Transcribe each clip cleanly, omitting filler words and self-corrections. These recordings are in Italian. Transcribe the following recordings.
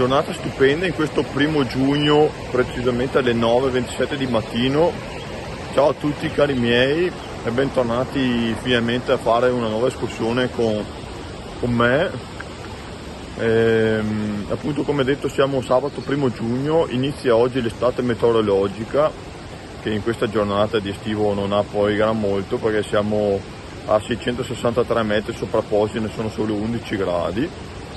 Giornata stupenda in questo 1° giugno, precisamente alle 9:27 di mattino. Ciao a tutti cari miei e bentornati finalmente a fare una nuova escursione con me. Appunto, come detto, siamo sabato 1° giugno, inizia oggi l'estate meteorologica, che in questa giornata di estivo non ha poi gran molto, perché siamo a 663 metri sopra Poggio, ne sono solo 11 gradi.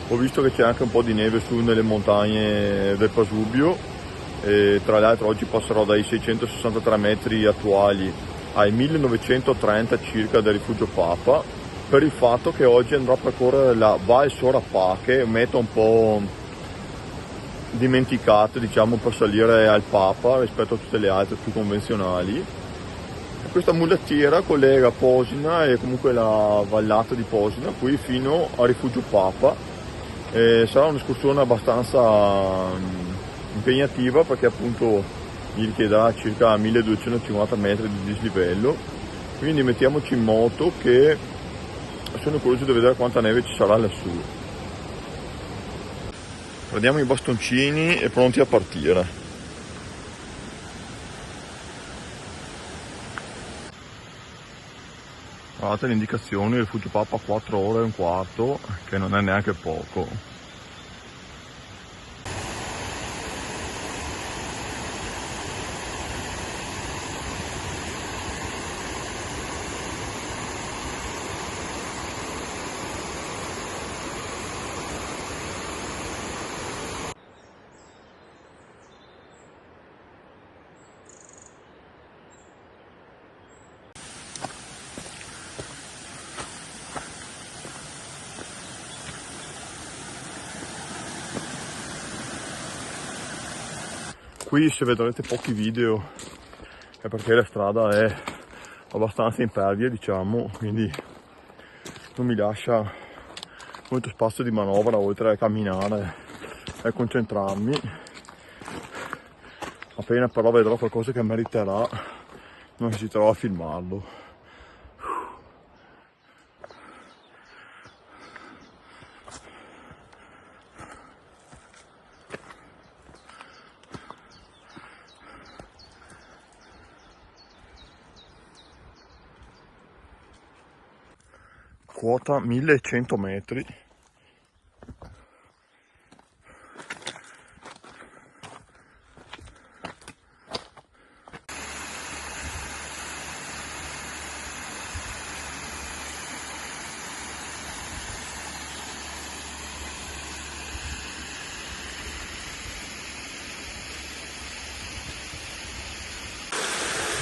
Ho visto che c'è anche un po' di neve su nelle montagne del Pasubio, e tra l'altro oggi passerò dai 663 metri attuali ai 1930 circa del rifugio Papa, per il fatto che oggi andrò a percorrere la Val Sorapà, che è meta un po' dimenticata, diciamo, per salire al Papa rispetto a tutte le altre più convenzionali. Questa mulettiera collega Posina e comunque la vallata di Posina qui fino al rifugio Papa. Sarà un'escursione abbastanza impegnativa, perché appunto mi richiederà circa 1250 metri di dislivello, quindi mettiamoci in moto che sono curioso di vedere quanta neve ci sarà lassù. Prendiamo i bastoncini e pronti a partire. Guardate le indicazioni, il rifugio Papa 4 ore e un quarto, che non è neanche poco. Qui se vedrete pochi video è perché la strada è abbastanza impervia, diciamo, quindi non mi lascia molto spazio di manovra oltre a camminare e concentrarmi. Appena però vedrò qualcosa che meriterà, non esiterò a filmarlo. Quota 1100 metri.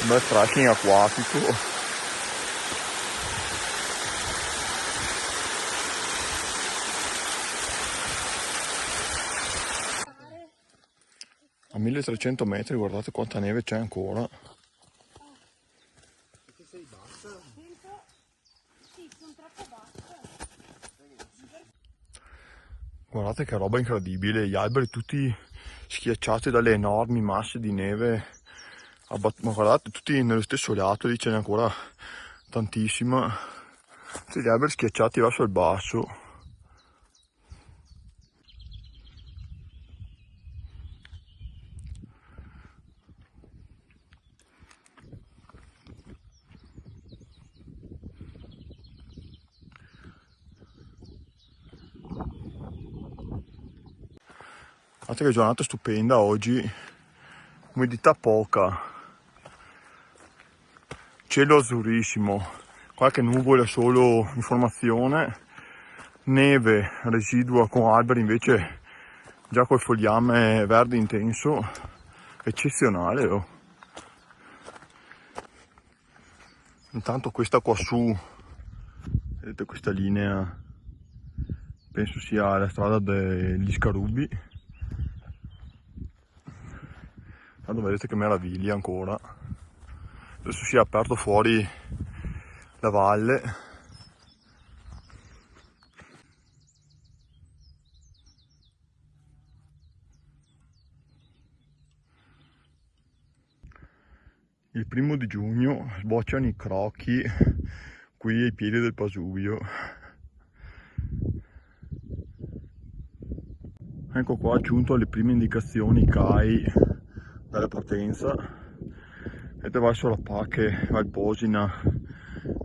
Un bel trekking acquatico. A 1300 metri guardate quanta neve c'è ancora. Sei bassa? Sì, sono troppo bassa. Guardate che roba incredibile, gli alberi tutti schiacciati dalle enormi masse di neve. Ma guardate, tutti nello stesso lato, lì ce n'è ancora tantissima. Tutti gli alberi schiacciati verso il basso. Guardate che giornata stupenda oggi, umidità poca, cielo azzurrissimo, qualche nuvola solo in formazione, neve residua con alberi invece già col fogliame verde intenso, eccezionale. Oh. Intanto questa qua su, vedete questa linea, penso sia la strada degli Scarubi. Tanto vedete che meraviglia ancora. Adesso si è aperto fuori la valle. Il 1° giugno sbocciano i crocchi qui ai piedi del Pasubio. Ecco qua aggiunto alle prime indicazioni CAI dalla partenza. Vedete verso la PA che va il Bosina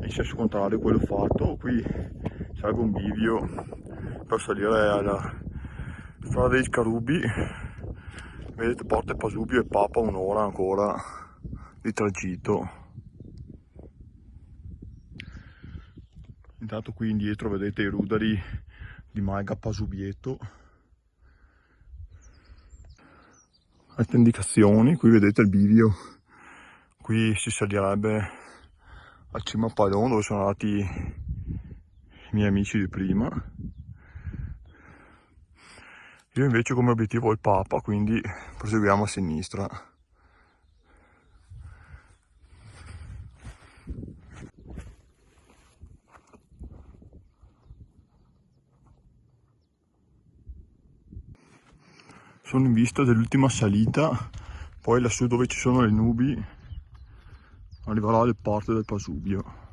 in senso contrario quello fatto. Qui serve un bivio per salire alla strada dei Scarubi. Vedete Porte Pasubio e Papa, un'ora ancora di tragitto. Intanto qui indietro vedete i ruderi di Maiga Pasubietto. Queste indicazioni, qui vedete il bivio, qui si salirebbe al Cima Palon dove sono andati i miei amici di prima. Io invece come obiettivo ho il Papa, quindi proseguiamo a sinistra. Sono in vista dell'ultima salita, poi lassù dove ci sono le nubi arriverà le porte del Pasubio.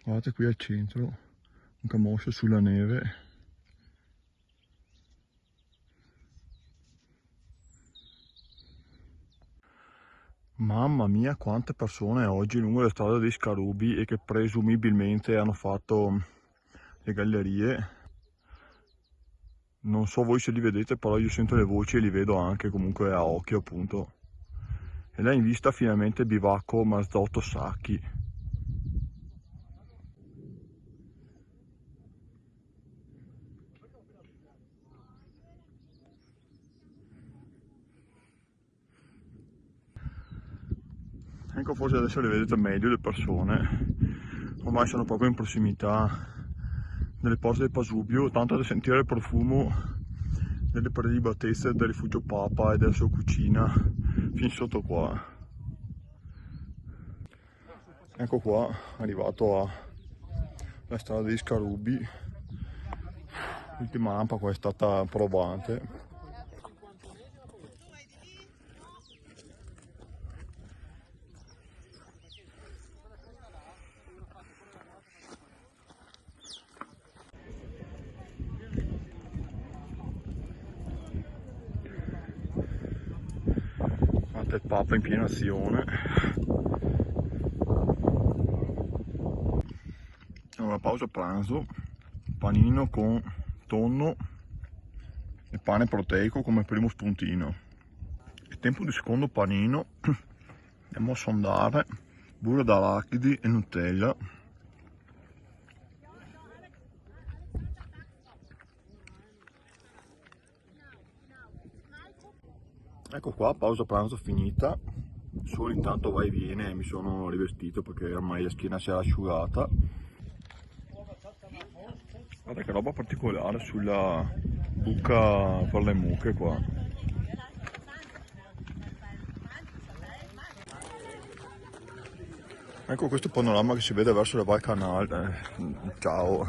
Guardate qui al centro, un camoscio sulla neve. Mamma mia quante persone oggi lungo la strada dei Scarubi e che presumibilmente hanno fatto le gallerie. Non so voi se li vedete, però io sento le voci e li vedo anche comunque a occhio appunto. E là in vista finalmente il bivacco Marzotto Sacchi. Ecco, forse adesso le vedete meglio le persone. Ormai sono proprio in prossimità delle porte del Pasubio, tanto da sentire il profumo delle prelibatezze del rifugio Papa e della sua cucina fin sotto qua. Ecco qua, arrivato alla strada dei Scarubi. L'ultima rampa qua è stata provante. Guardate il Papa in piena azione. Allora, pausa pranzo, panino con tonno e pane proteico come primo spuntino. È tempo di secondo panino, andiamo a sondare burro d'arachidi e Nutella. Ecco qua, pausa pranzo finita, il sole intanto va e viene e mi sono rivestito perché ormai la schiena si è asciugata. Guarda che roba particolare sulla buca per le mucche qua. Ecco questo panorama che si vede verso la Val Canal. Ciao.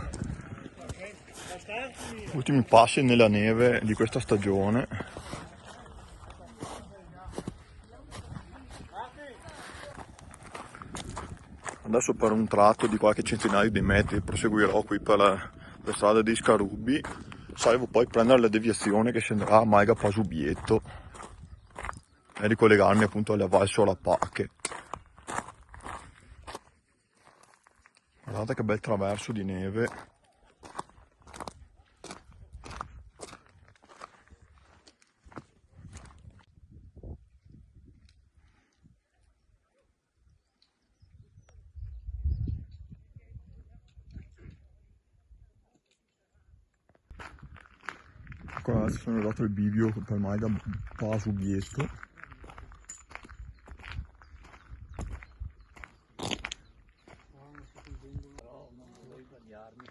Ultimi passi nella neve di questa stagione. Adesso per un tratto di qualche centinaio di metri proseguirò qui per la strada di Scarubi, salvo poi prendere la deviazione che scenderà a Maiga Pasubietto e ricollegarmi appunto alla Val Solapacche. Guardate che bel traverso di neve. Ecco, adesso sono arrivato al bivio per Maiga Pasubietto.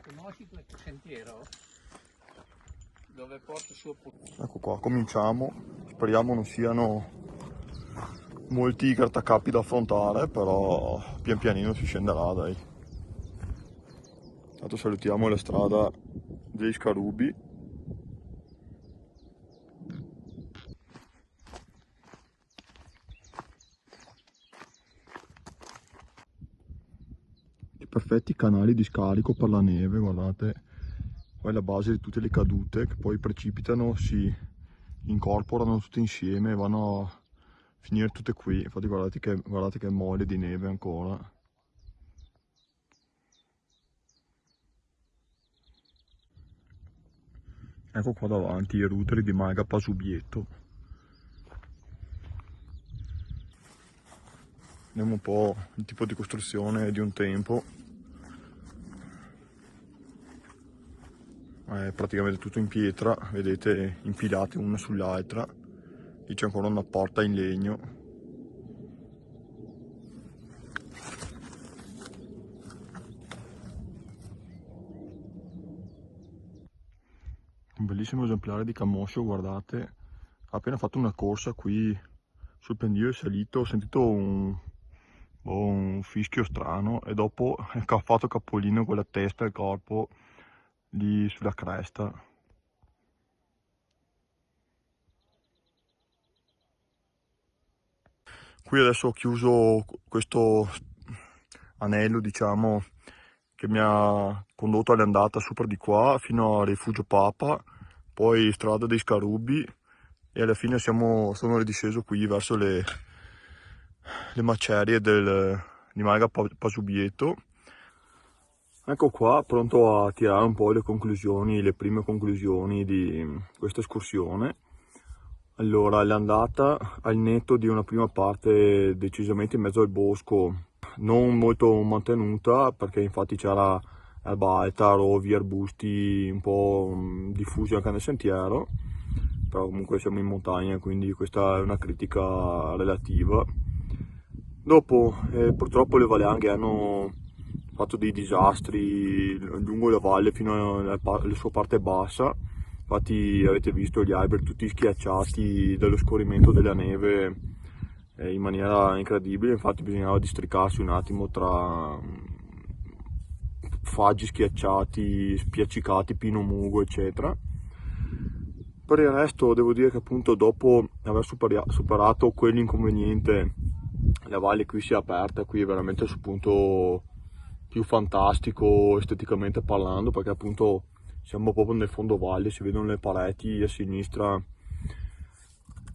Conosci questo sentiero? Dove porta il suo Ecco qua, cominciamo. Speriamo non siano molti grattacapi da affrontare, però pian pianino si scenderà, dai. Intanto salutiamo la strada dei Scarubi. I perfetti canali di scarico per la neve, guardate Qua è la base di tutte le cadute che poi precipitano, si incorporano tutte insieme e vanno a finire tutte qui. Infatti guardate che mole di neve ancora. Ecco qua davanti i ruteri di Malga Pasubietto. Vediamo un po' il tipo di costruzione di un tempo. È praticamente tutto in pietra, vedete, impilate una sull'altra. Lì c'è ancora una porta in legno. Un bellissimo esemplare di camoscio, guardate. Ha appena fatto una corsa qui sul pendio, è salito, ho sentito un fischio strano e dopo ha fatto capolino con la testa e il corpo lì sulla cresta. Qui adesso ho chiuso questo anello, diciamo, che mi ha condotto all'andata sopra di qua fino a Rifugio Papa, poi strada dei Scarubi e alla fine sono ridisceso qui verso le macerie di Malga Pasubietto. Ecco qua, pronto a tirare un po' le prime conclusioni di questa escursione. Allora, l'andata al netto di una prima parte decisamente in mezzo al bosco, non molto mantenuta, perché infatti c'era erba alta, rovi, arbusti un po' diffusi anche nel sentiero, però comunque siamo in montagna, quindi questa è una critica relativa. Dopo, purtroppo le valanghe hanno fatto dei disastri lungo la valle fino alla sua parte bassa. Infatti avete visto gli alberi tutti schiacciati dallo scorrimento della neve in maniera incredibile, infatti bisognava districarsi un attimo tra faggi schiacciati, spiaccicati, pino mugo, eccetera. Per il resto devo dire che appunto dopo aver superato quell'inconveniente, la valle qui si è aperta, qui è veramente sul punto più fantastico esteticamente parlando, perché appunto siamo proprio nel fondo valle, si vedono le pareti a sinistra,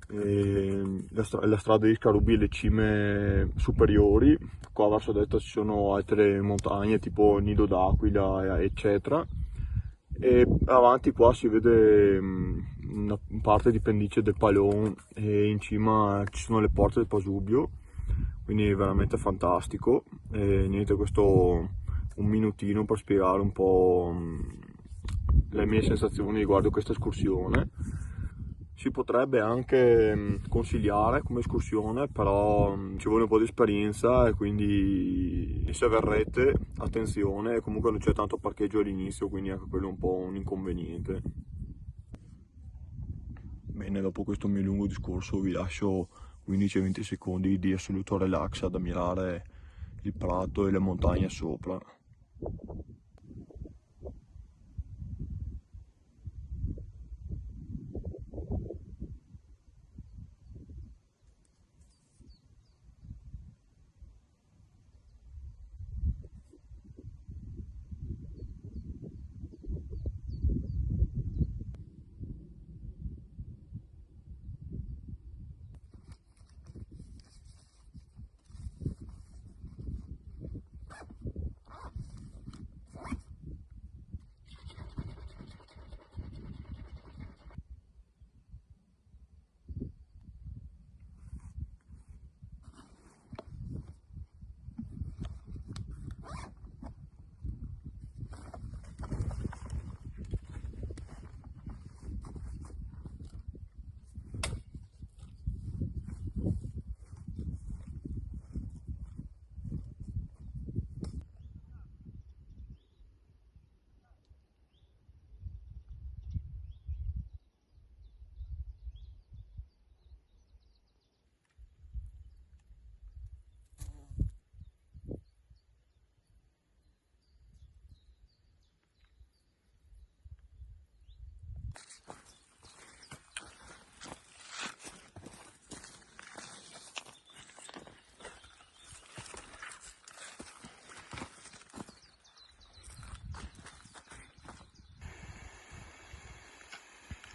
la strada di Scarubi e le cime superiori. Qua verso destra ci sono altre montagne tipo Nido d'Aquila, eccetera. E avanti qua si vede una parte di pendice del Palon e in cima ci sono le porte del Pasubio, quindi è veramente fantastico. E niente, questo un minutino per spiegare un po' le mie sensazioni riguardo questa escursione. Si potrebbe anche consigliare come escursione, però ci vuole un po' di esperienza e quindi se verrete, attenzione, comunque non c'è tanto parcheggio all'inizio, quindi anche quello è un po' un inconveniente. Bene, dopo questo mio lungo discorso vi lascio 15-20 secondi di assoluto relax ad ammirare il prato e le montagne sopra.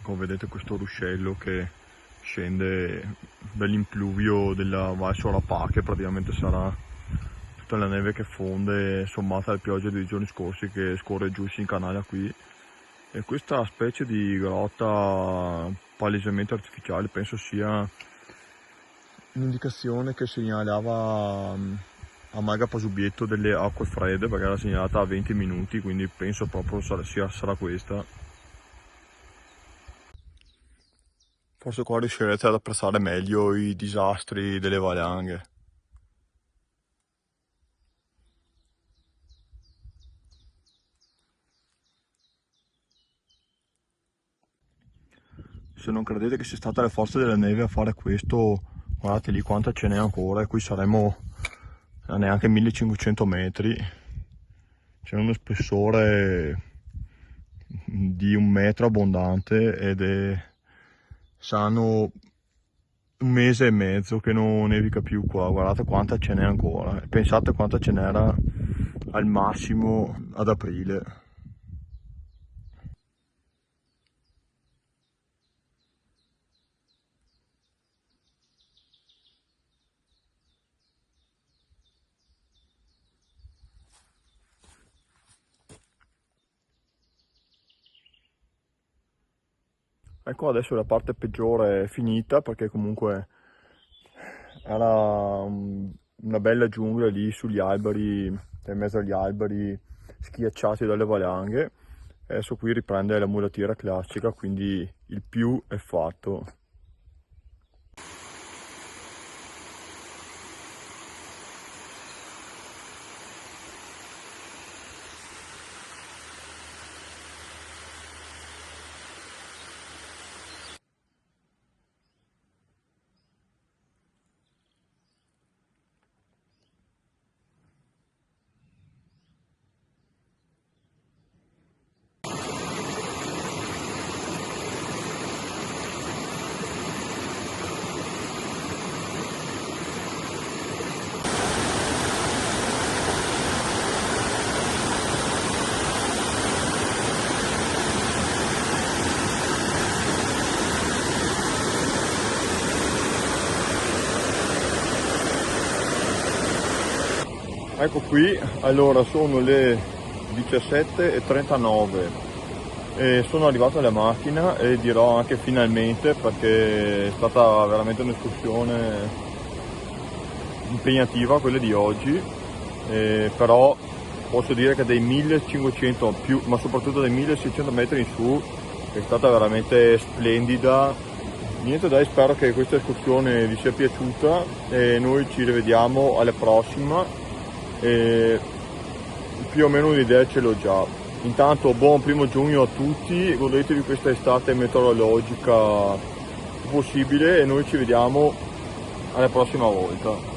come vedete questo ruscello che scende dall'impluvio della Val Sorapà, che praticamente sarà tutta la neve che fonde sommata alle piogge dei giorni scorsi, che scorre giù in canale qui. E questa specie di grotta palesemente artificiale penso sia un'indicazione che segnalava a Maga Pasubietto delle acque fredde, perché era segnalata a 20 minuti, quindi penso proprio sarà questa. Forse qua riuscirete ad apprezzare meglio i disastri delle valanghe. Se non credete che sia stata le forze della neve a fare questo, guardate lì quanta ce n'è ancora, e qui saremo a neanche 1500 metri. C'è uno spessore di 1 metro abbondante saranno 1 mese e mezzo che non nevica più qua. Guardate quanta ce n'è ancora, pensate quanta ce n'era al massimo ad aprile. Ecco, adesso la parte peggiore è finita, perché comunque era una bella giungla lì sugli alberi, in mezzo agli alberi schiacciati dalle valanghe. Adesso qui riprende la mulattiera classica, quindi il più è fatto. Ecco qui, allora sono le 17:39 e sono arrivato alla macchina, e dirò anche finalmente, perché è stata veramente un'escursione impegnativa quella di oggi, però posso dire che dai 1500 più, ma soprattutto dai 1600 metri in su, è stata veramente splendida. Niente dai, spero che questa escursione vi sia piaciuta e noi ci rivediamo alla prossima. E più o meno un'idea ce l'ho già. Intanto buon 1° giugno a tutti, godetevi questa estate meteorologica possibile, e noi ci vediamo alla prossima volta.